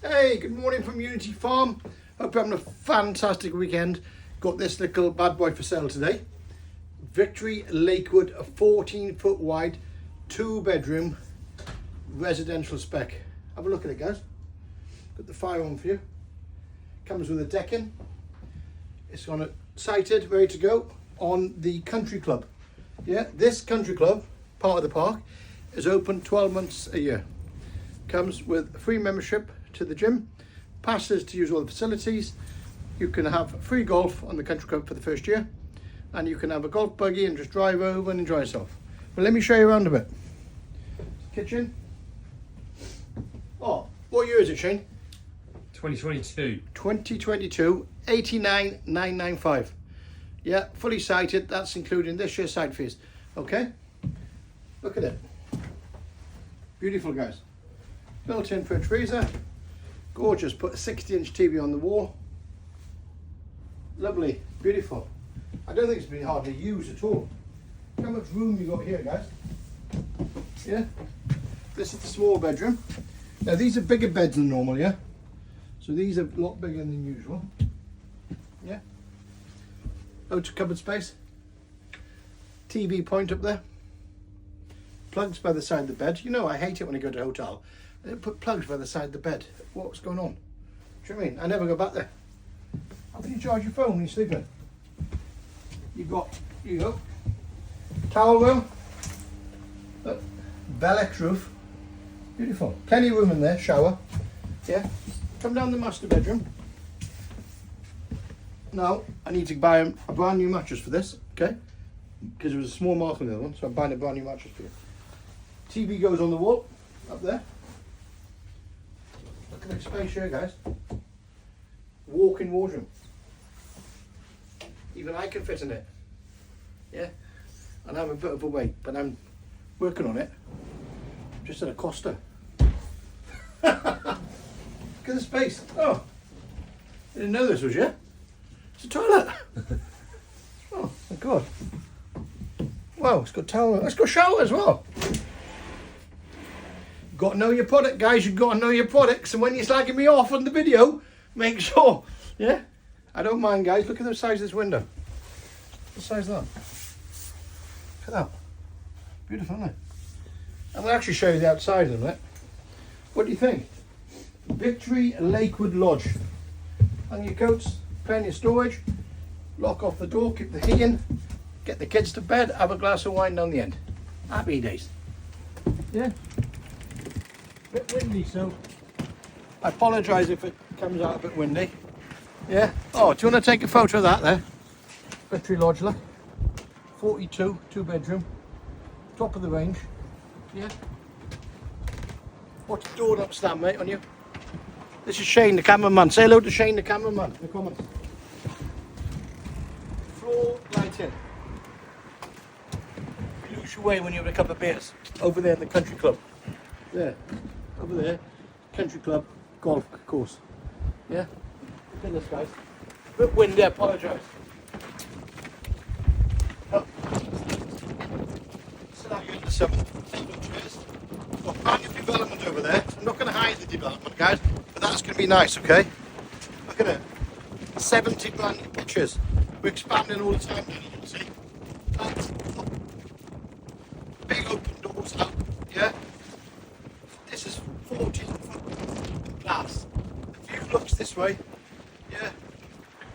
Hey, good morning from Unity Farm. Hope you're having a fantastic weekend. Got this little bad boy for sale today. Victory Lakewood, a 14-foot wide, 2-bedroom residential spec. Have a look at it, guys. Got the fire on for you. Comes with a decking. It's on it, sited, ready to go on the country club. Yeah, this country club, part of the park, is open 12 months a year. Comes with free membership to the gym, passes to use all the facilities. You can have free golf on the country club for the first year, and you can have a golf buggy and just drive over and enjoy yourself. But let me show you around a bit. Kitchen. Oh, what year is it, Shane? 2022. 2022, 89,995. Yeah, fully sited. That's including this year's site fees. Okay, look at it. Beautiful, guys. Built-in fridge freezer. Gorgeous. Put a 60-inch TV on the wall. Lovely, beautiful. I don't think it's been hardly used at all. Look how much room you got here, guys. Yeah. This is the small bedroom. Now these are bigger beds than normal, yeah. So these are a lot bigger than usual. Yeah. Loads of cupboard space. TV point up there. Plugs by the side of the bed. You know I hate it when I go to a hotel. They put plugs by the side of the bed. What's going on? Do you know what I mean? I never go back there. How can you charge your phone when you're sleeping? You go. Towel room. Look. Velux roof. Beautiful. Plenty of room in there. Shower. Yeah. Come down the master bedroom. Now I need to buy a brand new mattress for this. Okay. Because there was a small mark on the other one, so I'm buying a brand new mattress for you. TV goes on the wall up there. Look at the space here, guys. Walk-in wardrobe. Even I can fit in it. Yeah. And I'm a bit of a weight, but I'm working on it. Just at a Costa. Look at the space. Oh, I didn't know this was you. It's a toilet. Oh my God. Wow, it's got towel. It's got a shower as well. Got to know your product, guys. You've got to know your products. And when you're slagging me off on the video, make sure. Yeah, I don't mind, guys. Look at the size of this window. What size is that? Look at that. Beautiful, isn't it? I'm going to actually show you the outside in a minute. What do you think? Victory Lakewood Lodge. Hang your coats, plenty of storage. Lock off the door, keep the heat in. Get the kids to bed, have a glass of wine down the end. Happy days. Yeah. Bit windy, so I apologise if it comes out a bit windy. Yeah. Oh, do you want to take a photo of that there? Victory Lodge, look. 42, 2-bedroom. Top of the range. Yeah. What's the door not stand, mate, on you? This is Shane, the cameraman. Say hello to Shane, the cameraman, in the comments. Floor lighting. You lose your way when you're with a couple of beers. Over there in the country club. There. Over there. Country club golf course. Yeah? Look at this, guys. A bit windy, I apologise. Oh. Sit out here in the sun. Got brand new development over there. I'm not going to hide the development, guys, but that's going to be nice, okay? Look at it. 70 brand new pictures. We're expanding all the time, you can see. That's big open doors out, yeah? This is 14-foot glass. The view looks this way, yeah?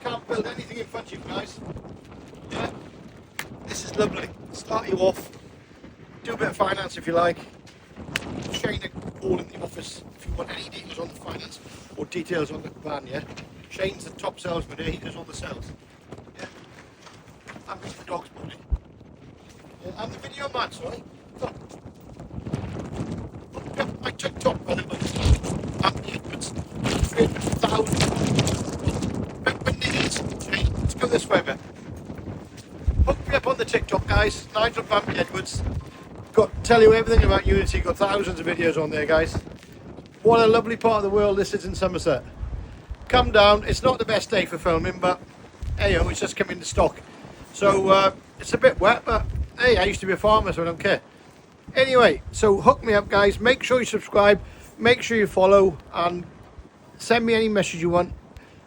Can't build anything in front of you guys, yeah? This is lovely. Start you off. Do a bit of finance if you like. Shane all in the office if you want any details on the finance or details on the van, yeah? Shane's the top salesman here, he does all the sales. Yeah? I'm Mr. Dog's body. Yeah, I'm the video man, sorry. Look. Look up my TikTok, by the way. I'm Edwards. 300,000. When it is, Shane, let's go this way a bit. Hook me up on the TikTok, guys. Nigel Bumpy Edwards. Tell you everything about Unity. Got thousands of videos on there, guys. What a lovely part of the world this is in Somerset. Come down. It's not the best day for filming, but hey, it's just coming to stock. So it's a bit wet, but hey, I used to be a farmer, so I don't care. Anyway, so hook me up, guys. Make sure you subscribe. Make sure you follow, and Send me any message you want.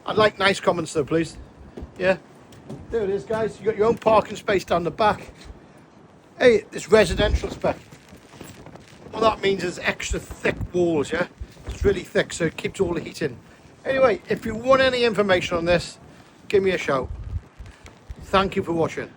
I'd like nice comments though, please. Yeah. There it is, guys. You got your own parking space down the back. Hey, it's residential spec. What that means is extra thick walls, yeah? It's really thick, so it keeps all the heat in. Anyway, if you want any information on this, give me a shout. Thank you for watching.